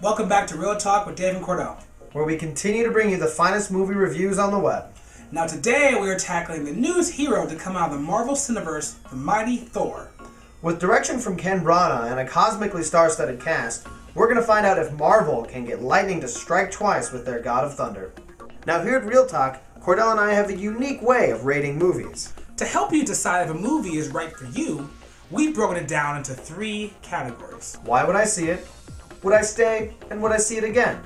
Welcome back to Real Talk with Dave and Cordell, where we continue to bring you the finest movie reviews on the web. Now today we are tackling the newest hero to come out of the Marvel Cineverse, the mighty Thor. With direction from Ken Branagh and a cosmically star-studded cast, we're going to find out if Marvel can get lightning to strike twice with their God of Thunder. Now here at Real Talk, Cordell and I have a unique way of rating movies. To help you decide if a movie is right for you, we've broken it down into 3 categories. Why would I see it? Would I stay? And would I see it again?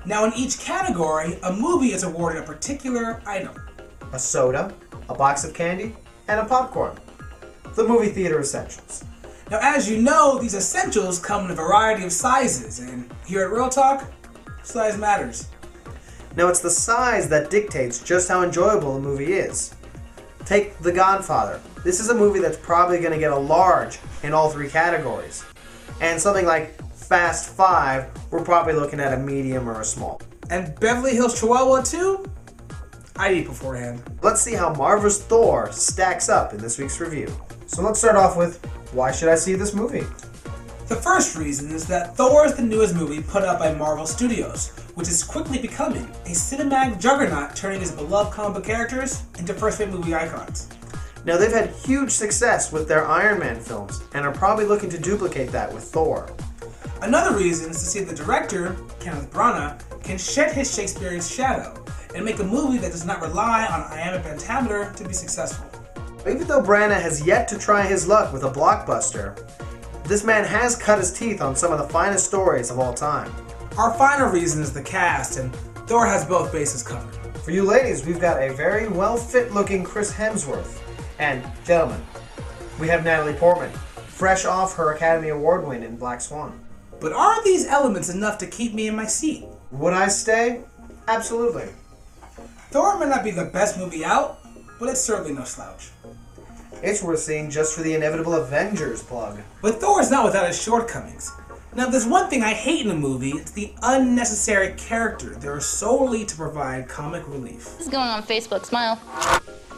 Now in each category, a movie is awarded a particular item. A soda, a box of candy, and a popcorn. The movie theater essentials. Now as you know, these essentials come in a variety of sizes, and here at Real Talk, size matters. Now it's the size that dictates just how enjoyable the movie is. Take The Godfather. This is a movie that's probably going to get a large in all 3 categories. And something like Fast 5, we're probably looking at a medium or a small. And Beverly Hills Chihuahua 2? I'd eat beforehand. Let's see how Marvel's Thor stacks up in this week's review. So let's start off with, why should I see this movie? The first reason is that Thor is the newest movie put out by Marvel Studios, which is quickly becoming a cinematic juggernaut, turning his beloved comic book characters into first-rate movie icons. Now they've had huge success with their Iron Man films, and are probably looking to duplicate that with Thor. Another reason is to see if the director, Kenneth Branagh, can shed his Shakespearean shadow and make a movie that does not rely on iambic pentameter to be successful. Even though Branagh has yet to try his luck with a blockbuster, this man has cut his teeth on some of the finest stories of all time. Our final reason is the cast, and Thor has both bases covered. For you ladies, we've got a very well-fit looking Chris Hemsworth. And gentlemen, we have Natalie Portman, fresh off her Academy Award win in Black Swan. But are these elements enough to keep me in my seat? Would I stay? Absolutely. Thor may not be the best movie out, but it's certainly no slouch. It's worth seeing just for the inevitable Avengers plug. But Thor is not without its shortcomings. Now, if there's one thing I hate in a movie, it's the unnecessary character that are solely to provide comic relief. This is going on Facebook, smile.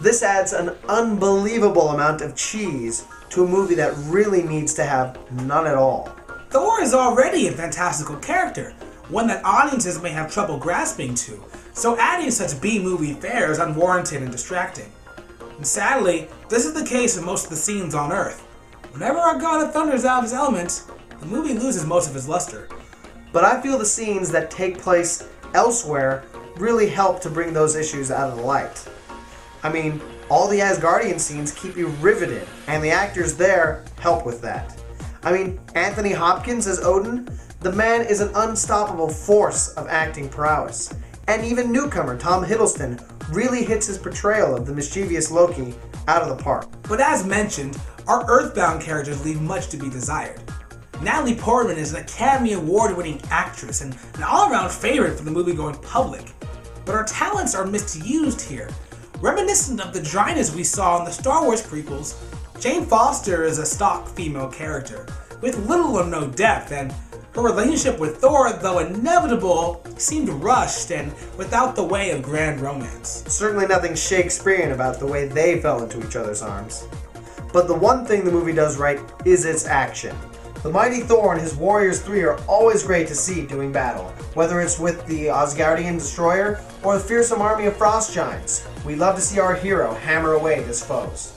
This adds an unbelievable amount of cheese to a movie that really needs to have none at all. Thor is already a fantastical character, one that audiences may have trouble grasping to, so adding such B-movie fare is unwarranted and distracting. And sadly, this is the case in most of the scenes on Earth. Whenever our God of Thunder is out of his element, the movie loses most of its luster. But I feel the scenes that take place elsewhere really help to bring those issues out of the light. I mean, all the Asgardian scenes keep you riveted, and the actors there help with that. I mean, Anthony Hopkins as Odin, the man is an unstoppable force of acting prowess. And even newcomer Tom Hiddleston really hits his portrayal of the mischievous Loki out of the park. But as mentioned, our Earthbound characters leave much to be desired. Natalie Portman is an Academy Award-winning actress and an all-around favorite for the movie-going public. But her talents are misused here. Reminiscent of the dryness we saw in the Star Wars prequels, Jane Foster is a stock female character, with little or no depth, and her relationship with Thor, though inevitable, seemed rushed and without the way of grand romance. Certainly nothing Shakespearean about the way they fell into each other's arms. But the one thing the movie does right is its action. The mighty Thor and his Warriors 3 are always great to see doing battle, whether it's with the Asgardian destroyer or the fearsome army of frost giants. We love to see our hero hammer away his foes.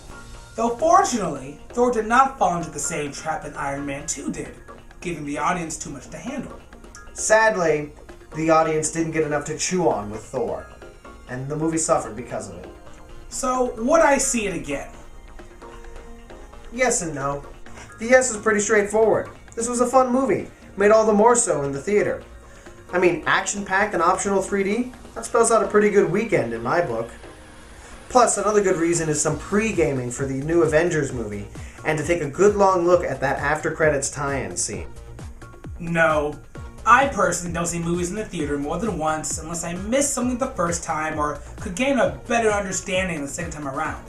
Though fortunately, Thor did not fall into the same trap that Iron Man 2 did, giving the audience too much to handle. Sadly, the audience didn't get enough to chew on with Thor, and the movie suffered because of it. So, would I see it again? Yes and no. The yes is pretty straightforward. This was a fun movie, made all the more so in the theater. I mean, action-packed and optional 3D? That spells out a pretty good weekend in my book. Plus, another good reason is some pre-gaming for the new Avengers movie, and to take a good long look at that after-credits tie-in scene. No. I personally don't see movies in the theater more than once unless I missed something the first time or could gain a better understanding the second time around.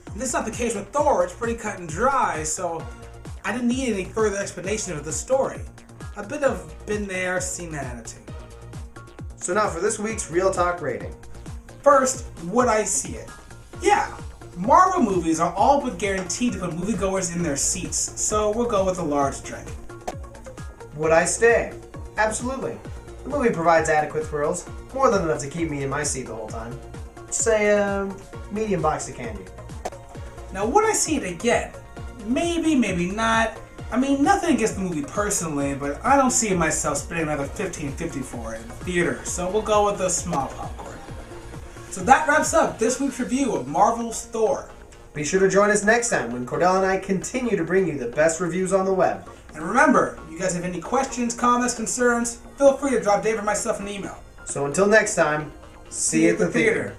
And this is not the case with Thor. It's pretty cut and dry, so I didn't need any further explanation of the story. A bit of been there, seen that attitude. So now for this week's Real Talk rating. First, would I see it? Yeah, Marvel movies are all but guaranteed to put moviegoers in their seats, so we'll go with a large drink. Would I stay? Absolutely. The movie provides adequate thrills, more than enough to keep me in my seat the whole time. Say a medium box of candy. Now, would I see it again? Maybe, maybe not. I mean, nothing against the movie personally, but I don't see myself spending another $15.50 for it in the theater, so we'll go with a small popcorn. So that wraps up this week's review of Marvel's Thor. Be sure to join us next time when Cordell and I continue to bring you the best reviews on the web. And remember, if you guys have any questions, comments, concerns, feel free to drop Dave or myself an email. So until next time, see you at the theater.